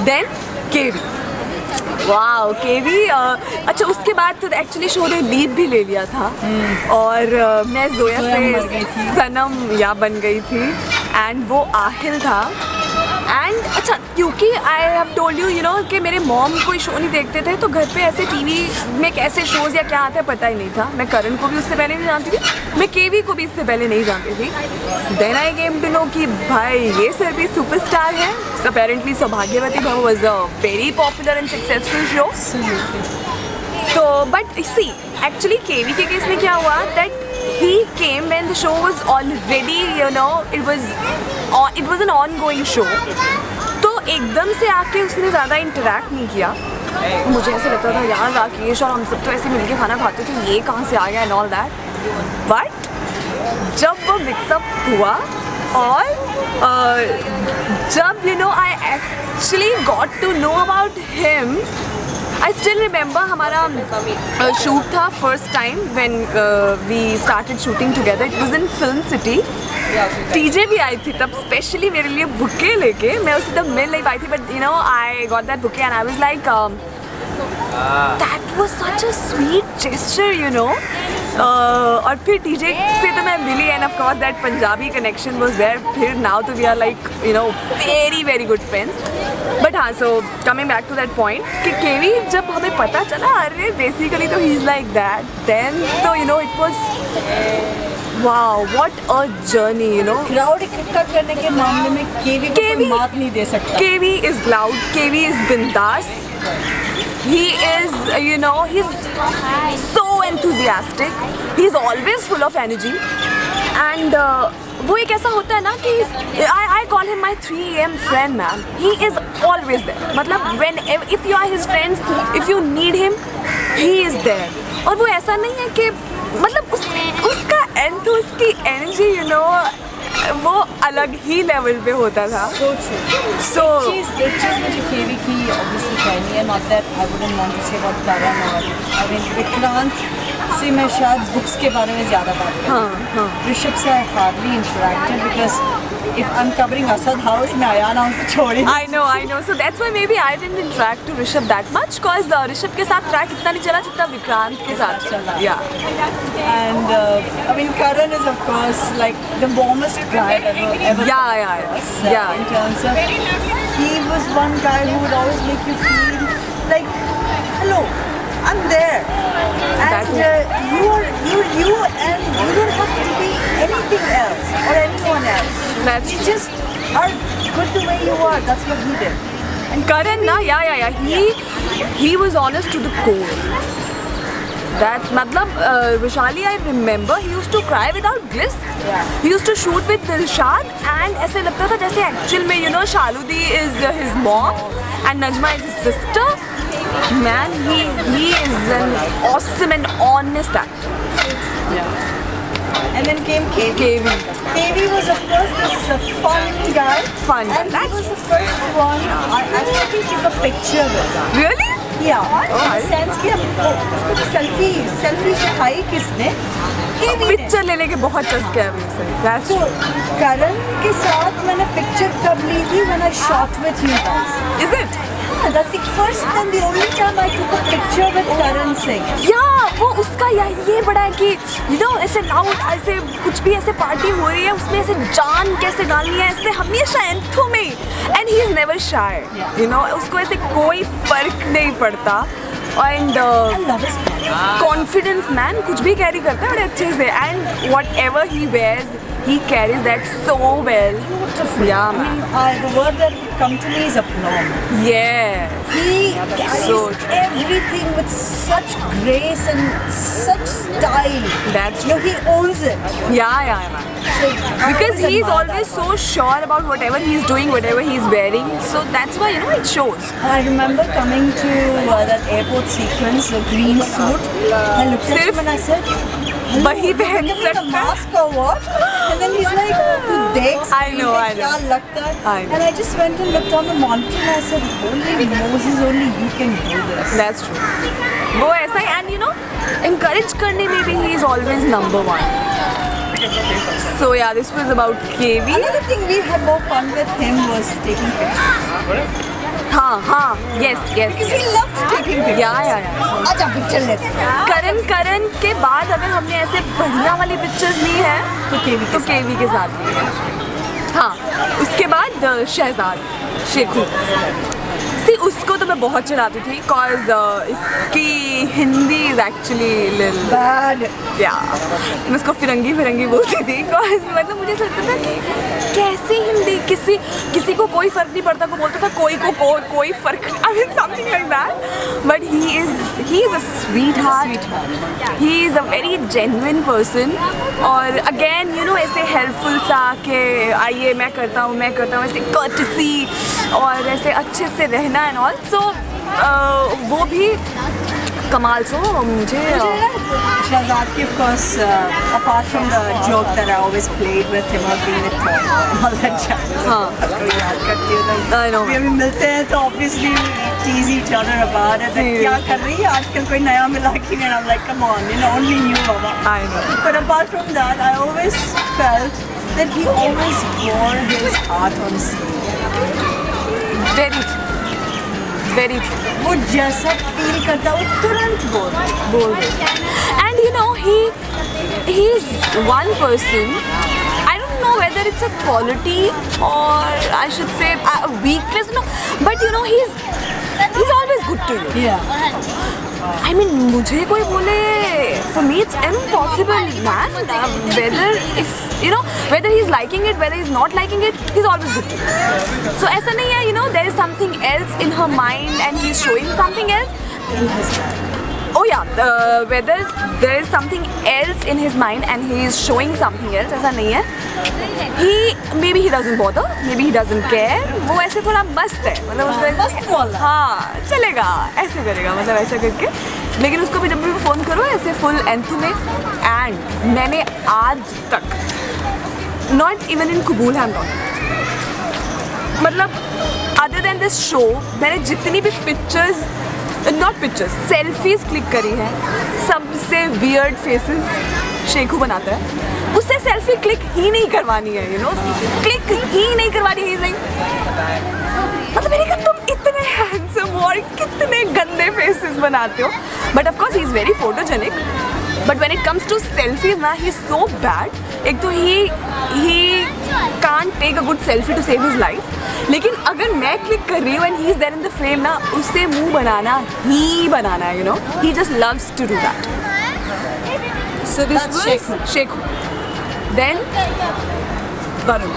Then केवी, wow केवी। अच्छा उसके बाद तो एक्चुअली शो ने लीड भी ले लिया था और मैं जोया से सनम या बन गई थी एंड वो आहिल था। एंड अच्छा क्योंकि I have told you know कि मेरे मॉम कोई शो नहीं देखते थे तो घर पे ऐसे टीवी में कैसे शोज़ या क्या आते हैं पता ही नहीं था। मैं करण को भी उससे पहले नहीं जानती थी, मैं केवी को भी इससे पहले नहीं जानती थी। Then I came to know कि भाई ये सर भी सुपरस्टार है। अपेरेंटली सौभाग्यवती बहू was a very popular and successful show. तो बट सी एक्चुअली केवी के केस में क्या हुआ that he came when the show was already, you know, it was an ongoing show. तो एकदम से आके उसने ज़्यादा इंटरेक्ट नहीं किया। मुझे ऐसे लगता था यार राकेश और हम सब तो ऐसे मिलके खाना खाते थे, ये कहाँ से आ गया एंड ऑल दैट। बट जब वो मिक्सअप हुआ और जब you know I actually got to know about him, I still remember हमारा शूट था first time when we started shooting together. It was in Film City. TJ भी आई थी तब स्पेशली मेरे लिए बुके लेके। मैं उसे तब मिल नहीं पाई थी but you know I got that bouquet and I was like that was such a sweet gesture, you know. और फिर TJ से तो मैं मिली and of course that Punjabi connection was there. फिर नाउ तो we are like you know very very good friends. But हाँ so coming back to that point कि केवी जब हमें पता चला अरे बेसिकली तो he is like that then तो you know it was wow what a journey you know. Crowd इकट्ठा करने के मामले में केवी को कोई मात नहीं दे सकता। केवी इज़ लाउड, केवी इज़ बिंदास, he is you know he's so enthusiastic, he's always full of energy and वो एक ऐसा होता है ना कि I call him my 3 AM friend man. He is always there. मतलब when if you are his friends, if you need him, he is there. और वो ऐसा नहीं है कि मतलब उसका उसकी एनर्जी यू नो वो अलग ही लेवल पे होता था। So एक चीज़ मुझे केवी की obviously कहनी है, not that I wouldn't want to say about Karan or I mean Vikrant से मैं शायद बुक्स के बारे में ज़्यादा बात करती। ऋषभ से I hardly interacted because if I'm covering Asad house मैं आयान house से छोड़ी। I know so that's why maybe I didn't interact to Rishabh that much cause Rishabh के साथ ट्रैक इतना नहीं चला जितना विक्रांत के साथ चला। Yeah and I mean Karan is of course like the warmest guy ever yeah in terms of he was one guy who would always make you feel like hello I'm there and you and you don't have to be anything else or anyone else. You just are good the way you are. That's what he did. And Karan na yeah he was honest to the core. That मतलब Vishali I remember he used to cry without bliss. He used to shoot with Dilshad and ऐसे लगता था जैसे actual में you know Shaludi is his mom and Najma is his sister. Man, he is an awesome and honest actor. And then came KV. KV was of course this fun guy. Fun. And he was the first one I actually took a picture with. Really? Yeah. In the sense कि उसको तो selfie सिखाई किसने? KV ने. Picture लेने के बहुत चस्के हैं मुझसे। तो करण के साथ मैंने पिक्चर कब ली थी when I shot with you guys. Is it? Yeah, that's the first and the only time I took a picture with Karan Singh. Yeah, वो उसका ये बड़ा है कि you know ऐसे लाउड ऐसे कुछ भी ऐसे पार्टी हो रही है उसमें ऐसे जान कैसे डालनी है ऐसे हमेशा एंथो में and he is never shy. You know उसको ऐसे कोई फर्क नहीं पड़ता and confidence man कुछ भी कैरी करता है बड़े अच्छे से and whatever he wears he carries that so well. Beautiful. Yeah, I mean, the word that would come to me is aplomb. Yes. He carries everything with such grace and such style. That's true. He owns it. Yeah, man. So, because he is always so sure about whatever he is doing, whatever he is wearing. So that's why you know it shows. I remember coming to that airport sequence, the green suit. I looked at him and I said, वही पहन सकता है mask or what? And then he's like, तू देख क्या लगता है? And I just went and looked on the monitor and I said, holy Moses, only you can do this. That's true. वो ऐसा ही and you know encourage करने में भी he is always number one. So yeah, this was about KV. Another thing we had more fun with him was taking pictures. हाँ, yes. Because he loved taking pictures. Yeah. अच्छा picture लेते हैं। करण के बाद अगर हमने ऐसे बढ़िया वाली पिक्चर्स ली है तो केवी के साथ ली है। हाँ, उसके बाद शहजाद शेखू। सी उसको तो मैं बहुत चढ़ाती थी cause इसकी हिंदी इज एक्चुअली Bad. मैं उसको फिरंगी बोलती थी cause मतलब मुझे ऐसा लगता था कि कैसी हिंदी, किसी को कोई फर्क नहीं पड़ता, को बोलता था कोई फर्क, I mean something like that, but he is a sweetheart. He is a very genuine person और again you know ऐसे helpful सा के आइए मैं करता हूँ ऐसे courtesy और ऐसे अच्छे से रहना एंड ऑल। सो वो भी कमाल। सो मुझे शहजाद की of course apart from the joke that I always played with him of being a toy and all that jazz. हाँ याद करती हूँ I know. अभी मिलते हैं तो obviously tease each other about it. क्या कर रही है आजकल, कोई नया मिला कि नहीं? I'm like come on, you know, only you Baba. I know. But apart from that I always felt that he always wore his heart on his sleeve. very true. वो जैसा फील करता वो तुरंत बोल दे। And you know he is one person, I don't know whether it's a quality or I should say a weakness, no, but you know he's always good to you. Yeah. I mean मुझे कोई बोले, for me it's impossible man, whether if you know whether he's liking it, whether he's not liking it, he's always good to you. So ऐसा नहीं है, you know, there is something else in her mind and he's showing something else. Oh yeah, whether there is something else in his mind and he is showing something else, ऐसा नहीं है. Maybe he doesn't bother, maybe he doesn't care. वो ऐसे थोड़ा मस्त है, मतलब उसको मस्त बोल रहा। हाँ चलेगा, ऐसे करेगा, मतलब ऐसा करके। लेकिन उसको भी जब भी फ़ोन करो ऐसे फुल एंथू में। एंड मैंने आज तक नॉट इवन इन कबूल हैम नॉट, मतलब अदर देन दिस शो मैंने जितनी भी सेल्फीज क्लिक करी है, सबसे वियर्ड फेसेस शेखू बनाता है, उससे सेल्फी क्लिक ही नहीं करवानी है, यू नो, क्लिक ही नहीं करवानी है। मतलब मैंने कहा तुम इतने हैंडसम और कितने गंदे फेसेस बनाते हो, but of course he is very photogenic, but when it comes to selfies ना ही इज सो बैड। एक तो he can't take a good selfie to save his life, लेकिन अगर मैं क्लिक कर रही हूँ and he is there in the frame ना, उससे मुंह बनाना है, you know, he just loves to do that. So this was Shekhu, then Varun,